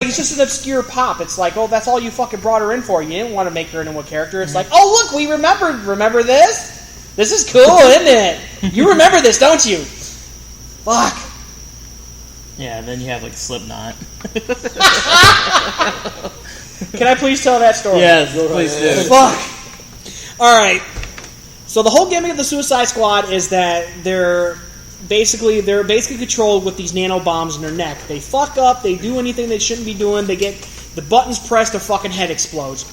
it's just an obscure pop. It's like, oh, that's all you fucking brought her in for. You didn't want to make her into a character. It's like, oh, look, we remember this? This is cool, isn't it? You remember this, don't you? Fuck. Yeah, then you have, like, Slipknot. Can I please tell that story? Yes, please do. Fuck. Alright. So the whole gimmick of the Suicide Squad is that they're basically controlled with these nano bombs in their neck. They fuck up, they do anything they shouldn't be doing, they get the buttons pressed, their fucking head explodes.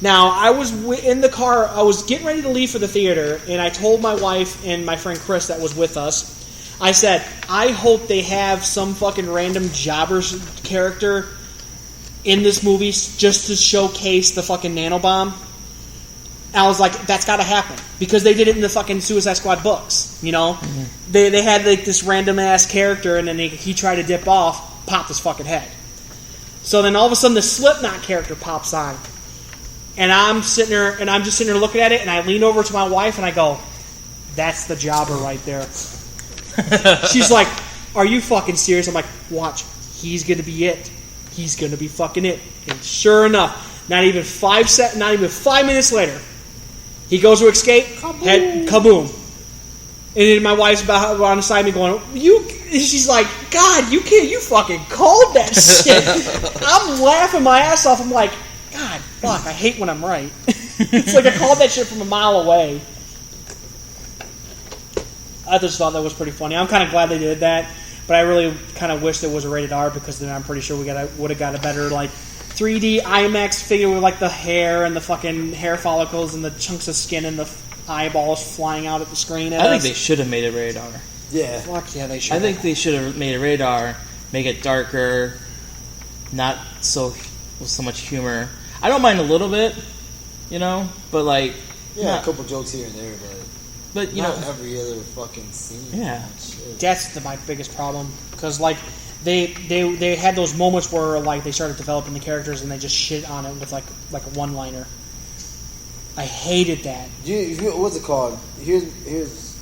Now, I was in the car, I was getting ready to leave for the theater, and I told my wife and my friend Chris that was with us, I said, I hope they have some fucking random jobber character in this movie just to showcase the fucking nanobomb. And I was like, that's got to happen. Because they did it in the fucking Suicide Squad books, you know? Mm-hmm. They had like this random-ass character, and then he tried to dip off, popped his fucking head. So then all of a sudden the Slipknot character pops on. And I'm just sitting there looking at it, and I lean over to my wife, and I go, that's the jobber right there. She's like, are you fucking serious? I'm like, watch, he's going to be it. He's going to be fucking it. And sure enough, not even 5 minutes later, he goes to escape, head kaboom. And then my wife's about on the side of me going, she's like, God, you fucking called that shit. I'm laughing my ass off. I'm like, God, fuck, I hate when I'm right. It's like I called that shit from a mile away. I just thought that was pretty funny. I'm kind of glad they did that, but I really kind of wish there was a rated R, because then I'm pretty sure we would have got a better, like, 3D IMAX figure with, like, the hair and the fucking hair follicles and the chunks of skin and the eyeballs flying out at the screen. I think they should have made a rated R. Yeah. Fuck yeah, they should. I think they should have made a rated R, make it darker, not so much humor. I don't mind a little bit, you know, but, like... Yeah, a couple jokes here and there, but you not know, every other fucking scene. Yeah, that's my biggest problem, because like they had those moments where like they started developing the characters and they just shit on it with like a one-liner. I hated that. What's it called? Here's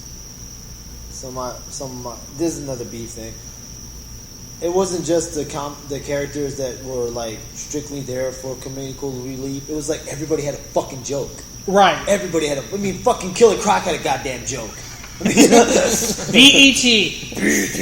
some of my. This is another beef thing. It wasn't just the characters that were like strictly there for comedical relief. It was like everybody had a fucking joke. Right. Everybody had fucking Killer Croc had a goddamn joke. B.E.T.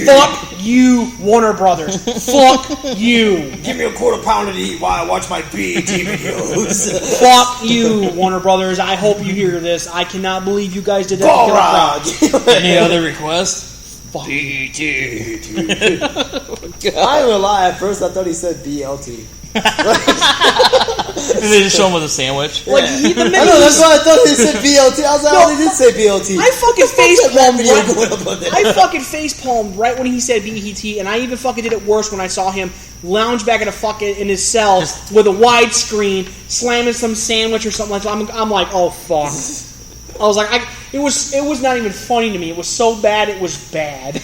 Fuck you, Warner Brothers. Fuck you. Give me a quarter pounder to eat while I watch my B.E.T. videos. Fuck you, Warner Brothers. I hope you hear this. I cannot believe you guys did that to Killer Croc. Any other requests? Fuck. B.E.T. I ain't gonna lie, at first I thought he said B.L.T. And they just show him with a sandwich. Like I know, that's why I thought he said BLT. I was like, he did say BLT. I fucking facepalmed right when he said BET, and I even fucking did it worse when I saw him lounge back in his cell with a widescreen, slamming some sandwich or something like that. I'm like, oh fuck. I was like, it was not even funny to me. It was so bad, it was bad.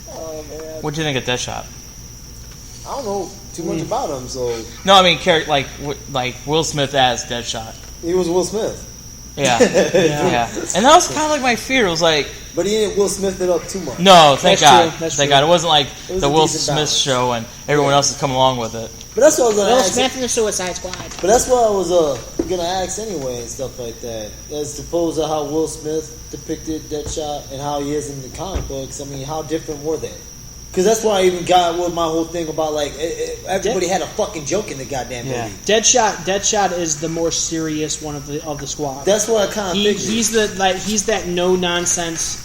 Oh man. What'd you think of Deadshot? I don't know too much about him, so... No, I mean, like Will Smith as Deadshot. He was Will Smith. Yeah. Yeah. And that was kind of like my fear. It was like... But he didn't Will Smith it up too much. No, thank God. That's thank true. God. It wasn't like was the a Will decent Smith balance. show and everyone else is coming along with it. But that's what I was going to Will ask. Smith and the Suicide Squad. But that's what I was going to ask anyway and stuff like that. As opposed to how Will Smith depicted Deadshot and how he is in the comic books. I mean, how different were they? Because that's why I even got with my whole thing about like everybody had a fucking joke in the goddamn movie. Deadshot is the more serious one of the squad. That's what I kind of figured. He's that no nonsense.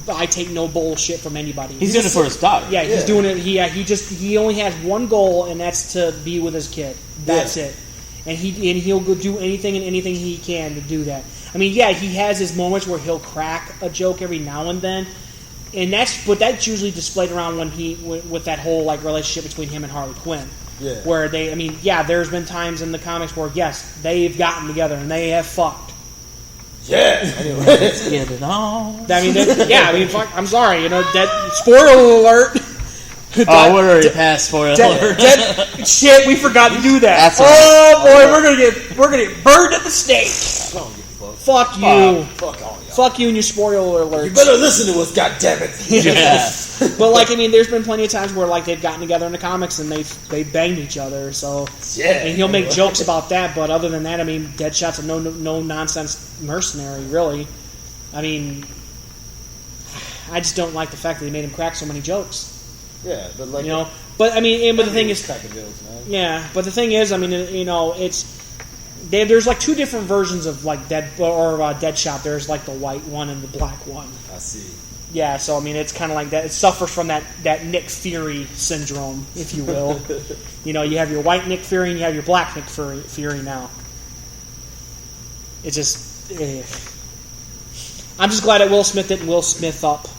I take no bullshit from anybody. He's doing it for his daughter. Yeah, he's doing it. He only has one goal, and that's to be with his kid. That's it. And he'll go do anything he can to do that. I mean, yeah, he has his moments where he'll crack a joke every now and then. And that's usually displayed around when with that whole like relationship between him and Harley Quinn. Yeah. Where there's been times in the comics where yes, they've gotten together and they have fucked. Yeah. Anyway, let's get it on. Fuck. I'm sorry. That spoiler alert. We're already past spoiler alert. Shit, we forgot to do that. That's right. Boy, we're gonna get burned at the stake. Fuck you. Fuck all y'all. fuck you and your spoiler alerts. You better listen to us, goddammit. Yeah. But like, I mean, there's been plenty of times where like they've gotten together in the comics and they banged each other. So and he'll make jokes about that. But other than that, I mean, Deadshot's a no nonsense mercenary, really. I mean, I just don't like the fact that they made him crack so many jokes. Yeah, but like But I mean, but the thing is, cracking jokes, man. yeah. But the thing is, I mean, there's like two different versions of like Deadshot. There's like the white one and the black one. I see. Yeah, so I mean, it's kind of like that. It suffers from that Nick Fury syndrome, if you will. You have your white Nick Fury and you have your black Nick Fury now. It's just, I'm just glad that Will Smith didn't Will Smith up.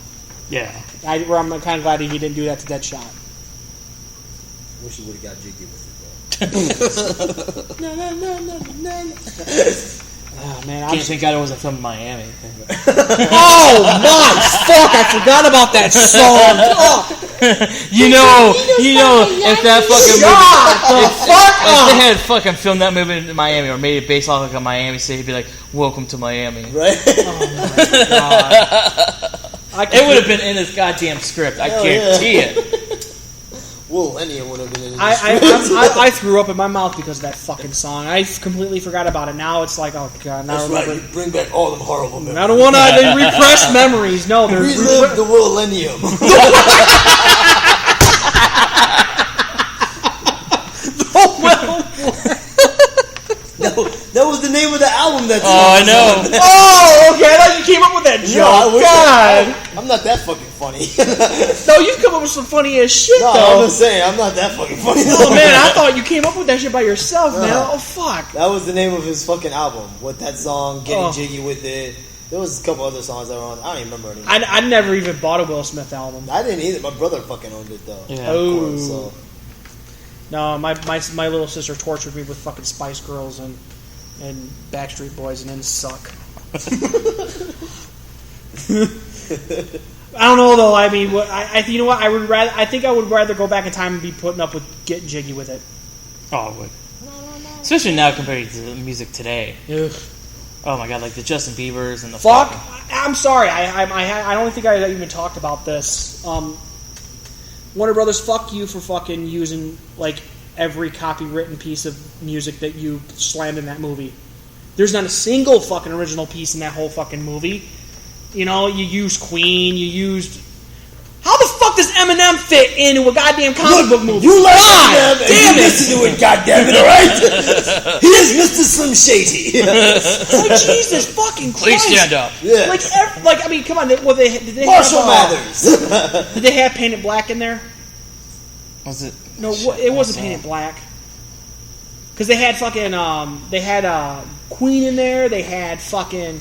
Yeah. I'm kind of glad he didn't do that to Deadshot. Wish he would have got jiggy with it though. Oh man, Can't thank God it wasn't filmed in Miami. Oh my fuck! I forgot about that song. You know, if that fucking movie, if they had fucking filmed that movie in Miami or made it based off like a Miami city, he'd be like, "Welcome to Miami." Right? Oh my god! It would have been in his goddamn script. I guarantee it. Lenny would have been in his I threw up in my mouth because of that fucking song. I completely forgot about it. Now it's like, oh god, now That's right. You bring back all them horrible memories. I don't want to repress memories. No, they're relive the Millennium. That was the name of the album. That's I know. Oh, okay. I thought you came up with that joke. God, I'm not that fucking funny. No, you've come up with some funny ass shit No, though. I'm just saying, I'm not that fucking funny. Oh man, I thought you came up with that shit by yourself, man. Oh fuck. That was the name of his fucking album. With that song, Getting Jiggy With It. There was a couple other songs that were on. I don't even remember anymore. I never even bought a Will Smith album. I didn't either. My brother fucking owned it though. Yeah. Oh. Of course, so. No, my little sister tortured me with fucking Spice Girls and Backstreet Boys and then suck. I don't know though. I mean, you know what? I think I would rather go back in time and be putting up with Getting Jiggy With It. Oh, I would. Especially now compared to the music today. Ugh. Oh my god, like the Justin Biebers and the fuck. I'm sorry. I don't think I even talked about this. Warner Brothers, fuck you for fucking using like every copywritten piece of music that you slammed in that movie. There's not a single fucking original piece in that whole fucking movie. You used Queen, you used... How the fuck does Eminem fit into a goddamn comic book movie? You like God Eminem damn and you it! listen to it, goddammit, alright? He is Mr. Slim Shady. Like, Jesus fucking Christ. Please stand up. Yeah. I mean, come on. Did they Marshall have, Mathers. Did they have Painted Black in there? Was it? No, it wasn't Painted Black. Because they had fucking, Queen in there, they had fucking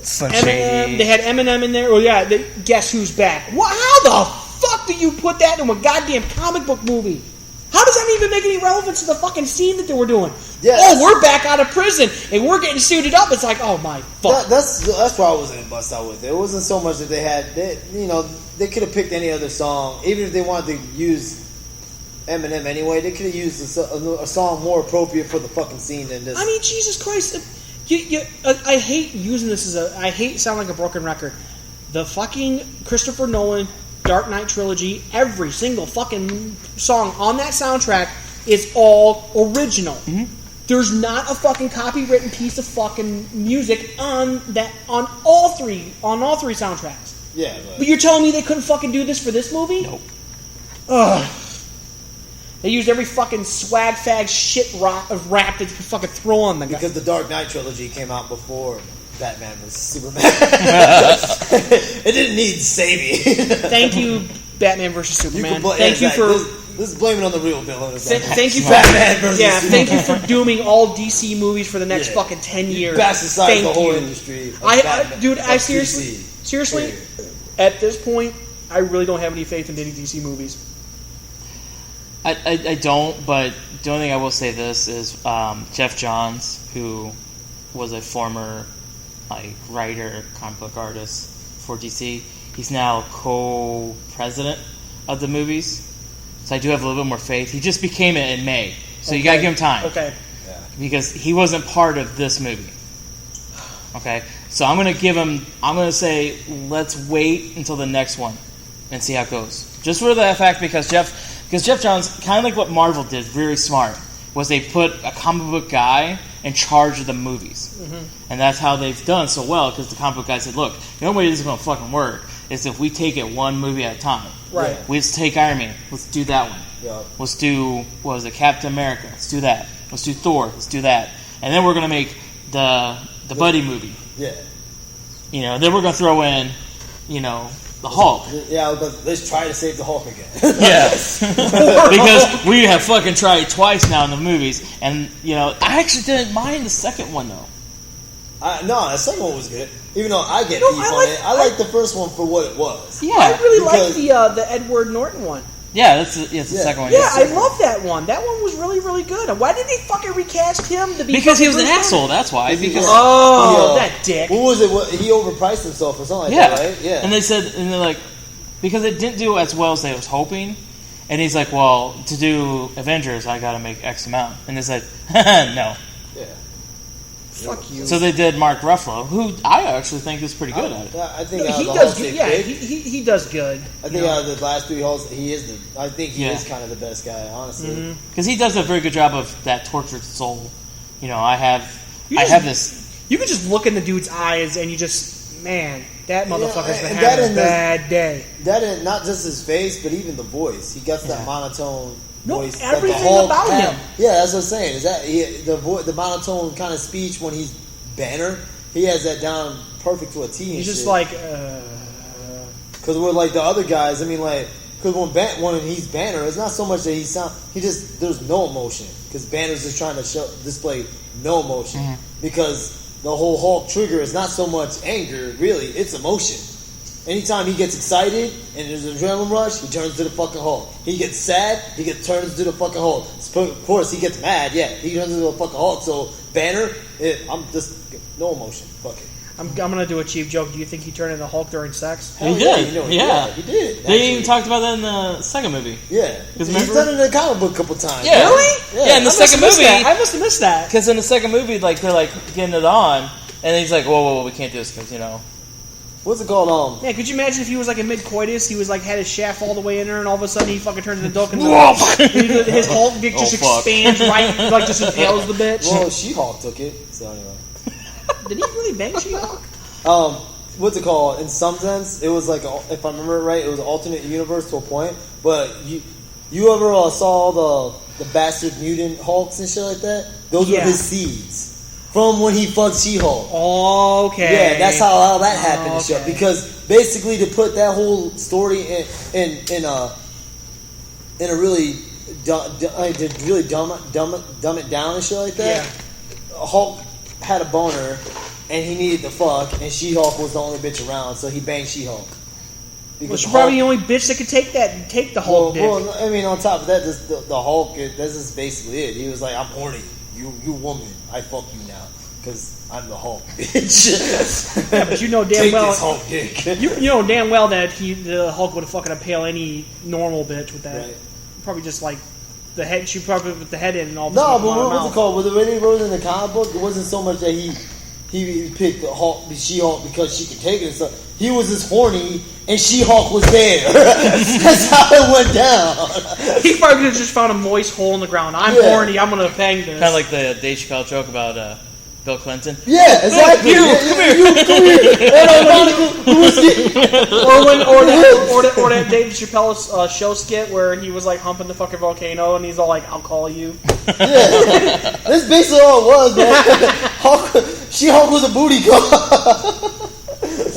Slim Eminem, Shady. they had Eminem in there. Oh yeah, Guess Who's Back? How the fuck do you put that in a goddamn comic book movie? How does that even make any relevance to the fucking scene that they were doing? Yeah, we're back out of prison and we're getting suited up. It's like, oh my fuck. That's why I wasn't bust out with it. It wasn't so much that they could have picked any other song, even if they wanted to use Eminem anyway. They could have used a song more appropriate for the fucking scene than this. I mean, Jesus Christ. I hate using this I hate sounding like a broken record. The fucking Christopher Nolan Dark Knight trilogy, every single fucking song on that soundtrack is all original. Mm-hmm. There's not a fucking copywritten piece of fucking music on all three soundtracks. Yeah, but you're telling me they couldn't fucking do this for this movie? Nope. Ugh. They used every fucking swag fag shit rap that you could fucking throw on the guy. Because the Dark Knight trilogy came out before Batman vs Superman. It didn't need saving. Thank you, Batman vs Superman. Thank you for... This is blaming on the real villain. Thank you for Batman versus Superman. Thank you for dooming all DC movies for the next fucking 10 years. Bastardize the whole industry. I seriously, at this point, I really don't have any faith in any DC movies. I don't, but the only thing I will say this is Jeff Johns, who was a former writer, comic book artist for DC, he's now co-president of the movies. So I do have a little bit more faith. He just became it in May, so you gotta give him time. Okay. Yeah. Because he wasn't part of this movie. Okay, So I'm gonna give him. I'm gonna say let's wait until the next one and see how it goes. Just for the fact because Jeff Johns, kind of like what Marvel did, very smart, was they put a comic book guy in charge of the movies, and that's how they've done so well. Because the comic book guy said, "Look, the only way this is gonna fucking work is if we take it one movie at a time. Right. Let's take Iron Man. Let's do that one. Yeah. Let's do Captain America. Let's do that. Let's do Thor. Let's do that. And then we're gonna make the buddy movie. Yeah. Then we're gonna throw in, the Hulk. Yeah, but let's try to save the Hulk again. Yeah. Because we have fucking tried twice now in the movies, and I actually didn't mind the second one though. No, the second one was good. Even though I get beef on it, I like the first one for what it was. Yeah, I really like the Edward Norton one. Yeah, that's the second one. Yeah, I love that one. That one was really, really good. And why did they fucking recast him to be? Because he was an Bruce asshole. Banner? That's why. Because that dick. What was it? He overpriced himself or something like that, right? Yeah. And they're like, because it didn't do as well as they was hoping. And he's like, well, to do Avengers, I got to make X amount. And they said, no. Yeah. Fuck you. So they did Mark Ruffalo, who I actually think is pretty good at it. I think he does good. Yeah, he does good. I think out of the last three Hulks, he is kind of the best guy, honestly. Because he does a very good job of that tortured soul. I have this. You can just look in the dude's eyes and you just, man, that motherfucker's been having a bad day. That and not just his face, but even the voice. He got that monotone voice. Everything about him. Yeah, that's what I'm saying. Is that the monotone kind of speech when he's Banner? He has that down perfect to a T. He's just like, because we're like the other guys. I mean, like, because when he's Banner, it's not so much that there's no emotion because Banner's just trying to display no emotion because the whole Hulk trigger is not so much anger, really, it's emotion. Anytime he gets excited and there's an adrenaline rush, he turns to the fucking Hulk. He gets sad, turns to the fucking Hulk. Of course, he gets mad, he turns into the fucking Hulk. So, Banner, I'm just, no emotion. Fuck it. I'm gonna do a cheap joke. Do you think he turned into Hulk during sex? He did. He did. They even talked about that in the second movie. Yeah. He's done it in the comic book a couple times. Yeah. Really? Yeah, in the second movie. I must have missed that. Because in the second movie, like, they're, like, getting it on, and he's like, whoa, we can't do this because, What's it called? Yeah, could you imagine if he was like in mid-coitus, he was like had his shaft all the way in there, and all of a sudden he fucking turns into Duck and his Hulk dick just expands right, like just impales the bitch. Well, She-Hulk took it, so anyway. Did he really bang She-Hulk? What's it called? In some sense, it was like, if I remember it right, it was an alternate universe to a point. But you ever saw the bastard mutant Hulks and shit like that? Those were his seeds. From when he fucked She-Hulk. Okay. Yeah, that's how that happened and shit. Because basically to put that whole story in a really dumb it down and shit like that. Yeah. Hulk had a boner and he needed to fuck, and She-Hulk was the only bitch around, so he banged She-Hulk. Well, she's probably the only bitch that could take the Hulk dick. Well, I mean, on top of that, the Hulk, this is basically it. He was like, I'm horny. You woman, I fuck you now. Because I'm the Hulk, bitch. Yeah, but you know damn Take well... this Hulk dick. You know damn well that the Hulk would have fucking impale any normal bitch with that. Right. Probably just like the head... She probably put the head in and all... No, but what's it called? When they wrote in the comic book, it wasn't so much that he picked the She-Hulk because she could take it and stuff. He was just horny, and She-Hulk was there. That's how it went down. He probably could have just found a moist hole in the ground. I'm horny, I'm going to bang this. Kind of like the Dave Chappelle joke about Bill Clinton. Yeah, exactly. Come here. Or that Dave Chappelle show skit where he was like humping the fucking volcano, and he's all like, "I'll call you." Yeah, that's basically all it was, man. She-Hulk was a booty call.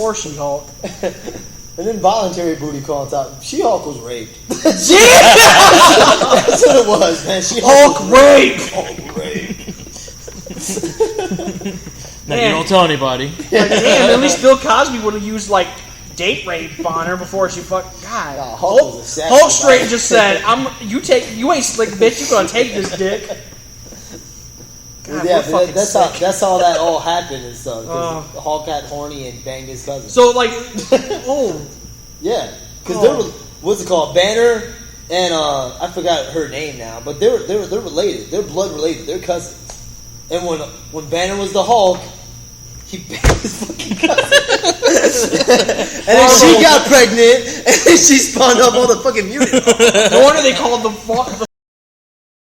Or She-Hulk. And then voluntary booty call on top. She-Hulk was raped. That's what it was, man. Hulk rape. Hulk rape. Now you don't tell anybody. Like, damn, at least Bill Cosby would have used like date rape on her before she fucked. God, Hulk straight just said, you ain't slick bitch. You gonna take this dick." God, yeah, that's how that all happened and stuff. Because Hulk got horny and banged his cousin. So like, yeah, because they were, what's it called, Banner and I forgot her name now, but they're related. They're blood related. They're cousins. And when Banner was the Hulk, he banged his fucking cousin. And then she got pregnant, and then she spawned up all the fucking mutants. No wonder they called the